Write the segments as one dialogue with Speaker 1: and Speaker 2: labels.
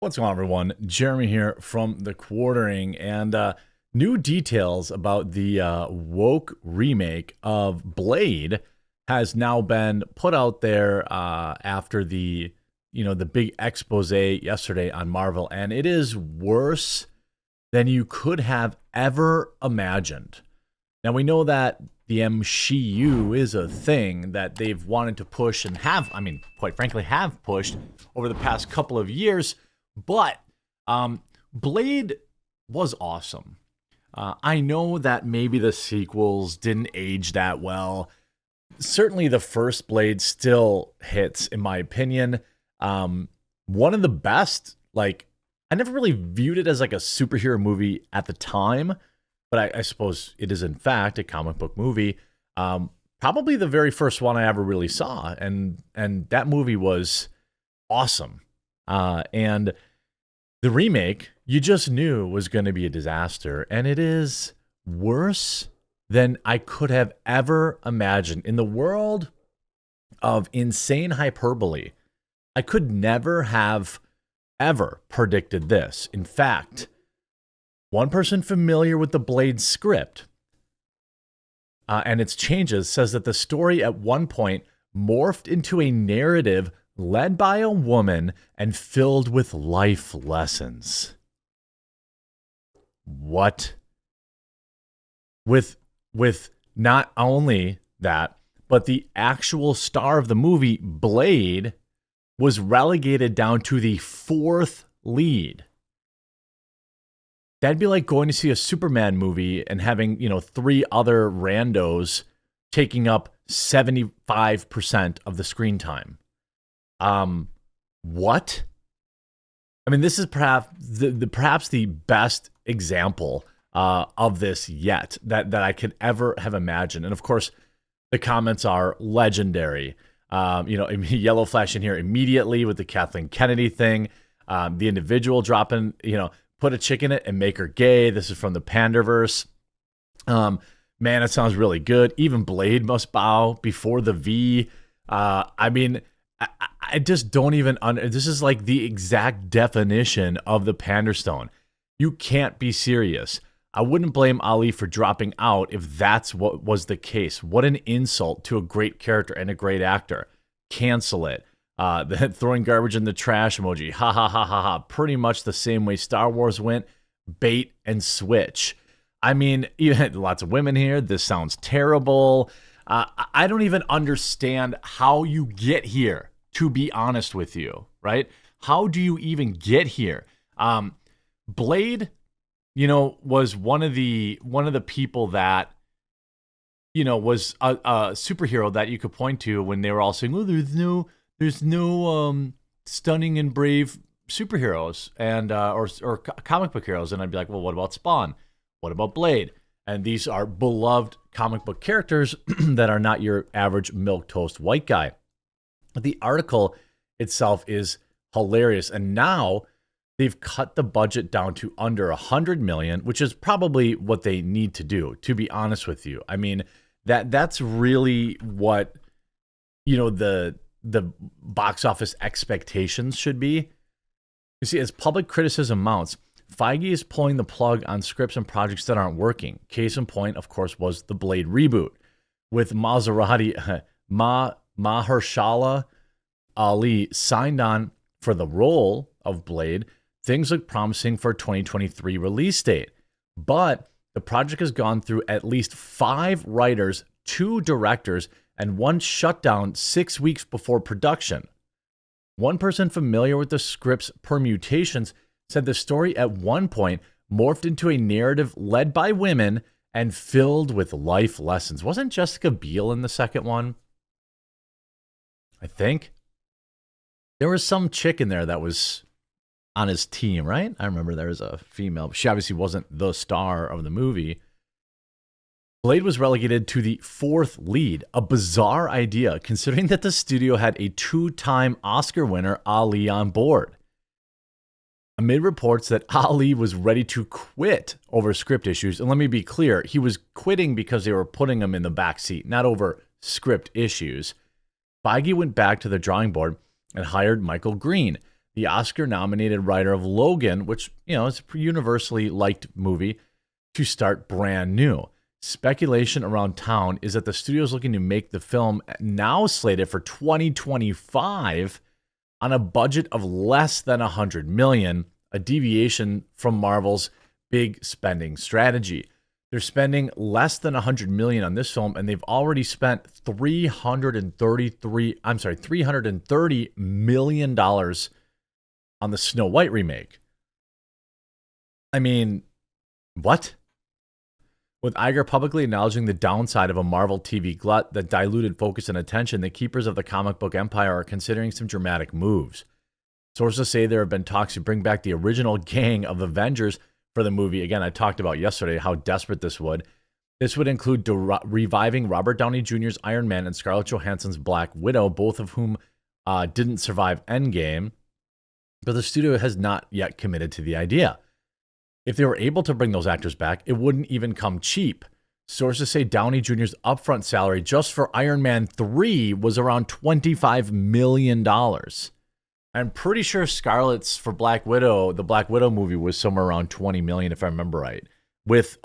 Speaker 1: What's going on, everyone? Jeremy here from The Quartering, and new details about the woke remake of Blade has now been put out there after the big expose yesterday on Marvel, and it is worse than you could have ever imagined. Now we know that the MCU is a thing that they've wanted to push and quite frankly, have pushed over the past couple of years. But Blade was awesome. I know that maybe the sequels didn't age that well. Certainly the first Blade still hits, in my opinion. One of the best, I never really viewed it as like a superhero movie at the time, but I suppose it is in fact a comic book movie. Probably the very first one I ever really saw, and that movie was awesome. And the remake, you just knew was going to be a disaster, and it is worse than I could have ever imagined. In the world of insane hyperbole, I could never have ever predicted this. In fact, one person familiar with the Blade script and its changes says that the story at one point morphed into a narrative led by a woman and filled with life lessons. What? With not only that, but the actual star of the movie, Blade, was relegated down to the fourth lead. That'd be like going to see a Superman movie and having, three other randos taking up 75% of the screen time. What? I mean, this is perhaps the best example of this yet that I could ever have imagined. And of course, the comments are legendary. Yellow flash in here immediately with the Kathleen Kennedy thing. The individual dropping, put a chick in it and make her gay. This is from the Panderverse. Man, it sounds really good. Even Blade must bow before the V. I just don't even this is like the exact definition of the Panderstone. You can't be serious. I wouldn't blame Ali for dropping out if that's what was the case. What an insult to a great character and a great actor. Cancel it. The throwing garbage in the trash emoji. Ha ha ha ha ha. Pretty much the same way Star Wars went. Bait and switch. I mean, you had lots of women here. This sounds terrible. I don't even understand how you get here, to be honest with you, right? How do you even get here? Blade, was one of the people that, was a superhero that you could point to when they were all saying, "Oh, there's no stunning and brave superheroes and or comic book heroes," and I'd be like, "Well, what about Spawn? What about Blade?" And these are beloved comic book characters that are not your average milquetoast white guy. The article itself is hilarious. And now they've cut the budget down to under $100 million, which is probably what they need to do, to be honest with you. I mean, that's really what, the box office expectations should be. You see, as public criticism mounts, Feige is pulling the plug on scripts and projects that aren't working. Case in point, of course, was the Blade reboot. With Mahershala Ali signed on for the role of Blade, things look promising for a 2023 release date. But the project has gone through at least 5 writers, 2 directors, and 1 shutdown 6 weeks before production. One person familiar with the script's permutations said the story at one point morphed into a narrative led by women and filled with life lessons. Wasn't Jessica Biel in the second one? I think. There was some chick in there that was on his team, right? I remember there was a female. She obviously wasn't the star of the movie. Blade was relegated to the 4th lead, a bizarre idea considering that the studio had a 2-time Oscar winner, Ali, on board. Amid reports that Ali was ready to quit over script issues, and let me be clear, he was quitting because they were putting him in the back seat, not over script issues. Feige went back to the drawing board and hired Michael Green, the Oscar-nominated writer of Logan, which, is a universally liked movie, to start brand new. Speculation around town is that the studio is looking to make the film, now slated for 2025, on a budget of less than $100 million, a deviation from Marvel's big spending strategy. They're spending less than $100 million on this film, and they've already spent $330 million on the Snow White remake. I mean, what? With Iger publicly acknowledging the downside of a Marvel TV glut that diluted focus and attention, the keepers of the comic book empire are considering some dramatic moves. Sources say there have been talks to bring back the original gang of Avengers for the movie. Again, I talked about yesterday how desperate this would. This would include reviving Robert Downey Jr.'s Iron Man and Scarlett Johansson's Black Widow, both of whom didn't survive Endgame, but the studio has not yet committed to the idea. If they were able to bring those actors back, it wouldn't even come cheap. Sources say Downey Jr.'s upfront salary just for Iron Man 3 was around $25 million. I'm pretty sure Scarlett's for Black Widow, the Black Widow movie, was somewhere around $20 million, if I remember right, with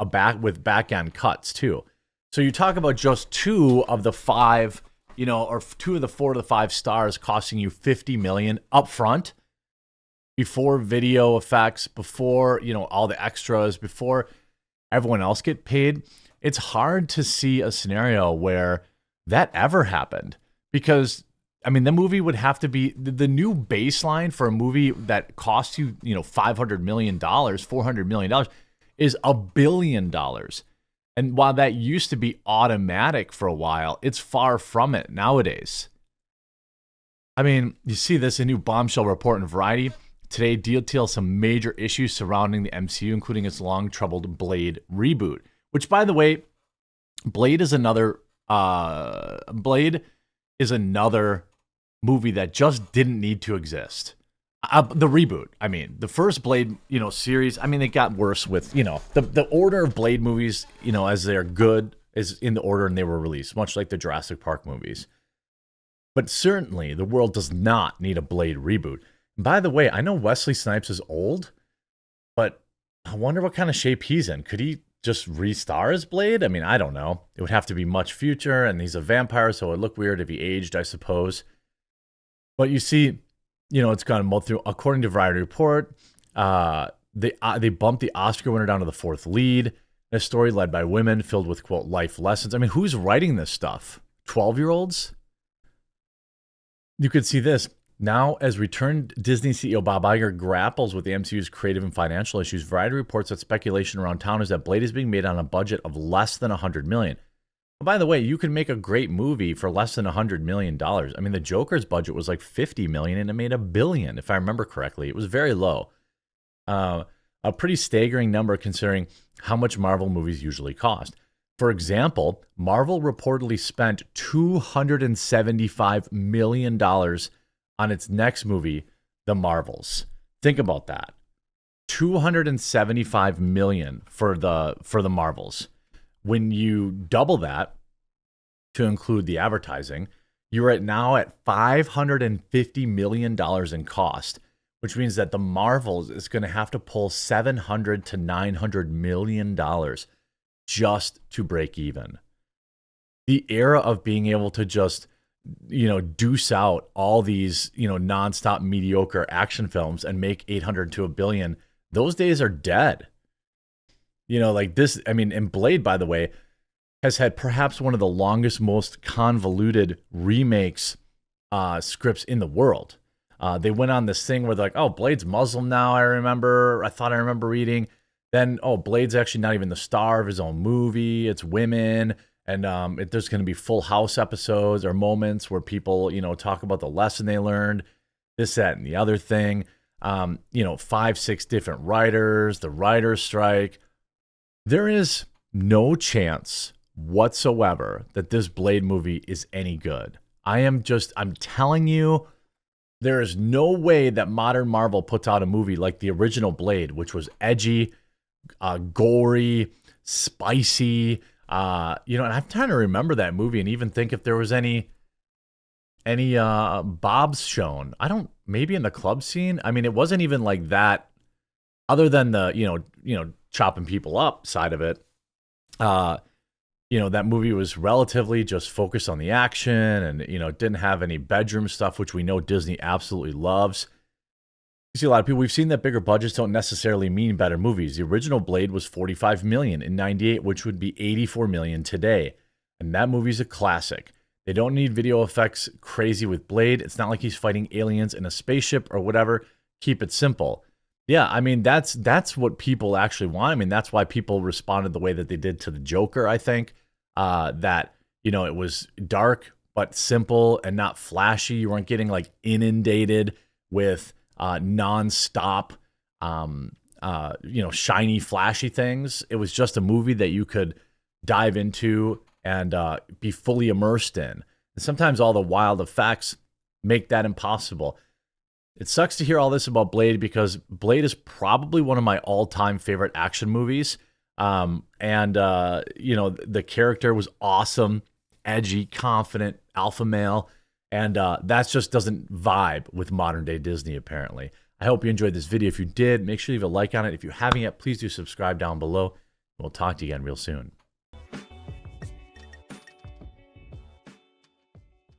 Speaker 1: back-end cuts too. So you talk about just 2 of the 5, or 2 of the 4 to the 5 stars costing you $50 million upfront, before video effects, before, all the extras, before everyone else get paid. It's hard to see a scenario where that ever happened, because the movie would have to be the new baseline for a movie that costs you, $500 million, $400 million is $1 billion. And while that used to be automatic for a while, it's far from it nowadays. You see this in a new bombshell report in Variety today details some major issues surrounding the MCU, including its long-troubled Blade reboot. Which, by the way, Blade is another movie that just didn't need to exist. The reboot, the first Blade, series. It got worse with, the order of Blade movies, as they're good, is in the order and they were released, much like the Jurassic Park movies. But certainly, the world does not need a Blade reboot. By the way, I know Wesley Snipes is old, but I wonder what kind of shape he's in. Could he just re-star as Blade? I don't know. It would have to be much future, and he's a vampire, so it would look weird if he aged, I suppose. But you see, it's gone through. According to Variety Report, they bumped the Oscar winner down to the 4th lead. A story led by women, filled with, quote, life lessons. Who's writing this stuff? 12-year-olds? You could see this. Now, as returned Disney CEO Bob Iger grapples with the MCU's creative and financial issues, Variety reports that speculation around town is that Blade is being made on a budget of less than $100 million. By the way, you can make a great movie for less than $100 million. The Joker's budget was like $50 million, and it made $1 billion, if I remember correctly. It was very low. A pretty staggering number considering how much Marvel movies usually cost. For example, Marvel reportedly spent $275 million on its next movie, The Marvels. Think about that. $275 million for the Marvels. When you double that to include the advertising, you're now at $550 million in cost, which means that the Marvels is going to have to pull $700 to $900 million just to break even. The era of being able to just deuce out all these, nonstop mediocre action films and make 800 to $1 billion, those days are dead. Like this, and Blade, by the way, has had perhaps one of the longest, most convoluted remakes scripts in the world. They went on this thing where they're like, oh, Blade's Muslim now, I thought I remember reading. Then, oh, Blade's actually not even the star of his own movie. It's women. And there's going to be Full House episodes or moments where people, talk about the lesson they learned, this, that, and the other thing. 5, 6 different writers, the writer's strike. There is no chance whatsoever that this Blade movie is any good. I'm telling you, there is no way that modern Marvel puts out a movie like the original Blade, which was edgy, gory, spicy. And I'm trying to remember that movie and even think if there was any any Bob's shown. I don't, maybe in the club scene. I mean, it wasn't even like that, other than the, chopping people up side of it. Uh, that movie was relatively just focused on the action and, didn't have any bedroom stuff, which we know Disney absolutely loves. You see a lot of people, we've seen that bigger budgets don't necessarily mean better movies. The original Blade was $45 million in 98, which would be $84 million today. And that movie's a classic. They don't need video effects crazy with Blade. It's not like he's fighting aliens in a spaceship or whatever. Keep it simple. Yeah, I mean, that's what people actually want. I mean, that's why people responded the way that they did to the Joker, I think. That, it was dark but simple and not flashy. You weren't getting like inundated with non-stop, shiny, flashy things. It was just a movie that you could dive into and be fully immersed in. And sometimes all the wild effects make that impossible. It sucks to hear all this about Blade because Blade is probably one of my all-time favorite action movies. The character was awesome, edgy, confident, alpha male. And that just doesn't vibe with modern day Disney, apparently. I hope you enjoyed this video. If you did, make sure you leave a like on it. If you haven't yet, please do subscribe down below. We'll talk to you again real soon.